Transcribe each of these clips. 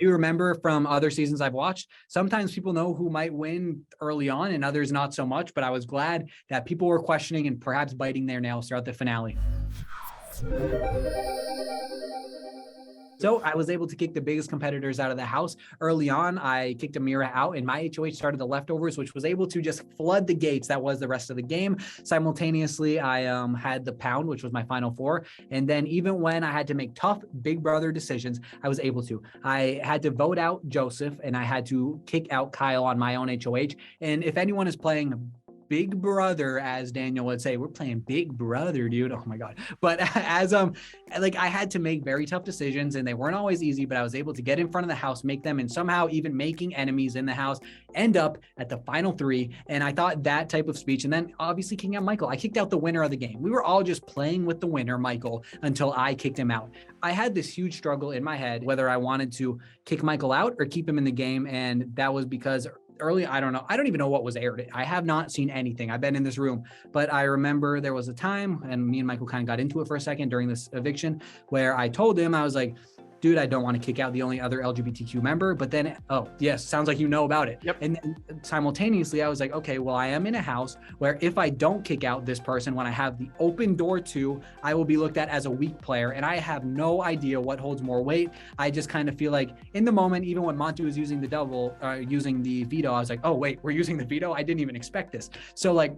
do remember from other seasons I've watched, sometimes people know who might win early on and others not so much, but I was glad that people were questioning and perhaps biting their nails throughout the finale. So I was able to kick the biggest competitors out of the house. Early on, I kicked Amira out, and my HOH started the leftovers, which was able to just flood the gates. That was the rest of the game. Simultaneously, I had the pound, which was my final four. And then even when I had to make tough Big Brother decisions, I was able to. I had to vote out Joseph, and I had to kick out Kyle on my own HOH. And if anyone is playing Big Brother, as Daniel would say, we're playing Big Brother, dude. Oh my God. But as like I had to make very tough decisions, and they weren't always easy, but I was able to get in front of the house, make them, and somehow even making enemies in the house, end up at the final three. And I thought that type of speech, and then obviously kicking out Michael, I kicked out the winner of the game. We were all just playing with the winner, Michael, until I kicked him out. I had this huge struggle in my head, whether I wanted to kick Michael out or keep him in the game. And that was because early, I don't know. I don't even know what was aired. I have not seen anything. I've been in this room, but I remember there was a time, and me and Michael kind of got into it for a second during this eviction, where I told him, I was like, dude, I don't want to kick out the only other LGBTQ member. But then, oh, yes, sounds like you know about it. Yep. And then simultaneously, I was like, okay, well, I am in a house where if I don't kick out this person when I have the open door to, I will be looked at as a weak player. And I have no idea what holds more weight. I just kind of feel like in the moment, even when Monty was using using the veto, I was like, oh, wait, we're using the veto? I didn't even expect this. So like,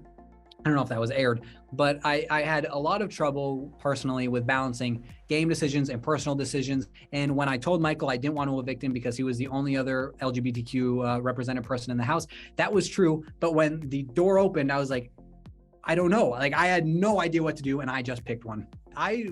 I don't know if that was aired, but I had a lot of trouble personally with balancing game decisions and personal decisions. And when I told Michael I didn't want to evict him because he was the only other LGBTQ represented person in the house, that was true. But when the door opened, I was like, I don't know. Like I had no idea what to do, and I just picked one. I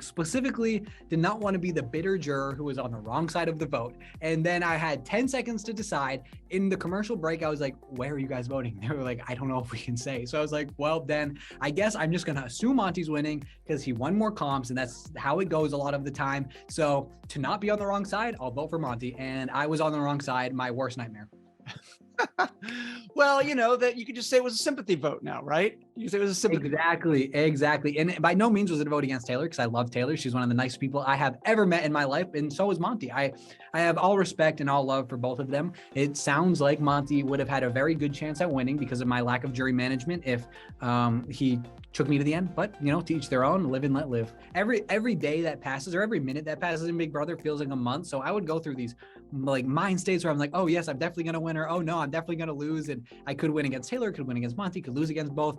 specifically did not want to be the bitter juror who was on the wrong side of the vote. And then I had 10 seconds to decide. In the commercial break, I was like, where are you guys voting? They were like, I don't know if we can say. So I was like, well, then I guess I'm just going to assume Monty's winning because he won more comps, and that's how it goes a lot of the time. So to not be on the wrong side, I'll vote for Monty. And I was on the wrong side, my worst nightmare. Well, you know, that you could just say it was a sympathy vote now, right? You could say it was a sympathy vote. Exactly. And by no means was it a vote against Taylor, because I love Taylor. She's one of the nicest people I have ever met in my life. And so is Monty. I have all respect and all love for both of them. It sounds like Monty would have had a very good chance at winning because of my lack of jury management if he took me to the end. But, you know, to each their own, live and let live. Every day that passes, or every minute that passes in Big Brother, feels like a month. So I would go through these like mind states where I'm like, oh yes, I'm definitely going to win, or oh no, I'm definitely going to lose. And I could win against Taylor, could win against Monty, could lose against both.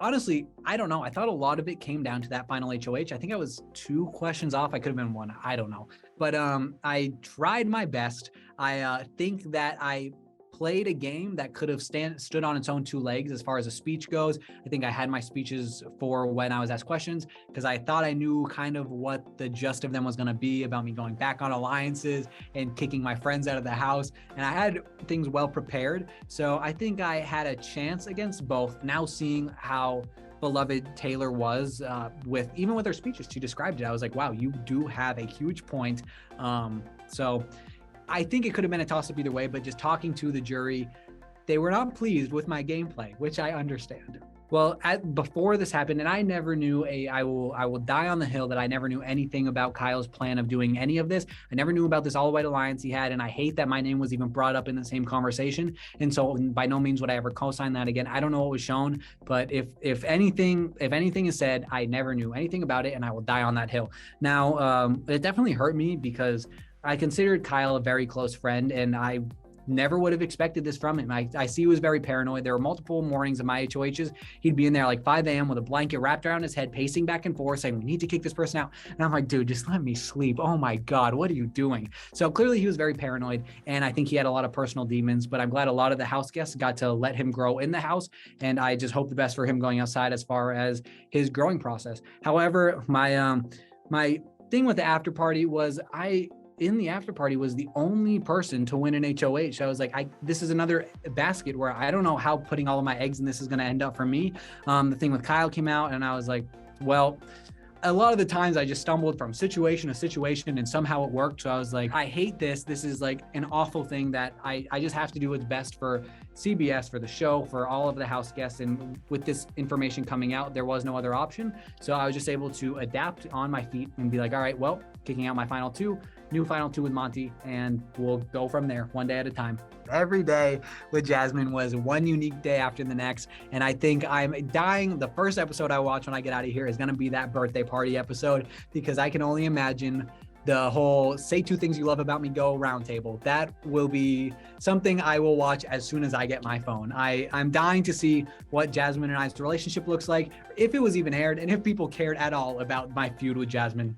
Honestly, I don't know. I thought a lot of it came down to that final HOH. I think I was 2 questions off. I could have been 1. I don't know. But I tried my best. I think that I played a game that could have stood on its own 2 legs as far as a speech goes. I think I had my speeches for when I was asked questions, because I thought I knew kind of what the gist of them was going to be about me going back on alliances and kicking my friends out of the house. And I had things well prepared. So I think I had a chance against both. Now seeing how beloved Taylor was even with her speeches, she described it. I was like, wow, you do have a huge point. So I think it could have been a toss-up either way, but just talking to the jury, they were not pleased with my gameplay, which I understand. Well, before this happened, and I never knew I will die on the hill that I never knew anything about Kyle's plan of doing any of this. I never knew about this all-white alliance he had, and I hate that my name was even brought up in the same conversation. And so by no means would I ever co-sign that again. I don't know what was shown, but if anything is said, I never knew anything about it, and I will die on that hill. Now, it definitely hurt me because I considered Kyle a very close friend, and I never would have expected this from him. I see he was very paranoid. There were multiple mornings of my HOHs. He'd be in there like 5 a.m. with a blanket wrapped around his head, pacing back and forth, saying, we need to kick this person out. And I'm like, dude, just let me sleep. Oh my God, what are you doing? So clearly he was very paranoid, and I think he had a lot of personal demons, but I'm glad a lot of the house guests got to let him grow in the house. And I just hope the best for him going outside as far as his growing process. However, my thing with the after party was in the after party was the only person to win an HOH. I was like, this is another basket where I don't know how putting all of my eggs in this is going to end up for me. The thing with Kyle came out, and I was like, well, a lot of the times I just stumbled from situation to situation, and somehow it worked. So I was like, I hate this. This is like an awful thing that I just have to do what's best for CBS, for the show, for all of the house guests. And with this information coming out, there was no other option. So I was just able to adapt on my feet and be like, all right, well, kicking out my final 2, new final two with Monty, and we'll go from there one day at a time. Every day with Jasmine was one unique day after the next. And I think I'm dying. The first episode I watch when I get out of here is going to be that birthday party episode, because I can only imagine the whole say two things you love about me go roundtable. That will be something I will watch as soon as I get my phone. I'm dying to see what Jasmine and I's relationship looks like, if it was even aired, and if people cared at all about my feud with Jasmine.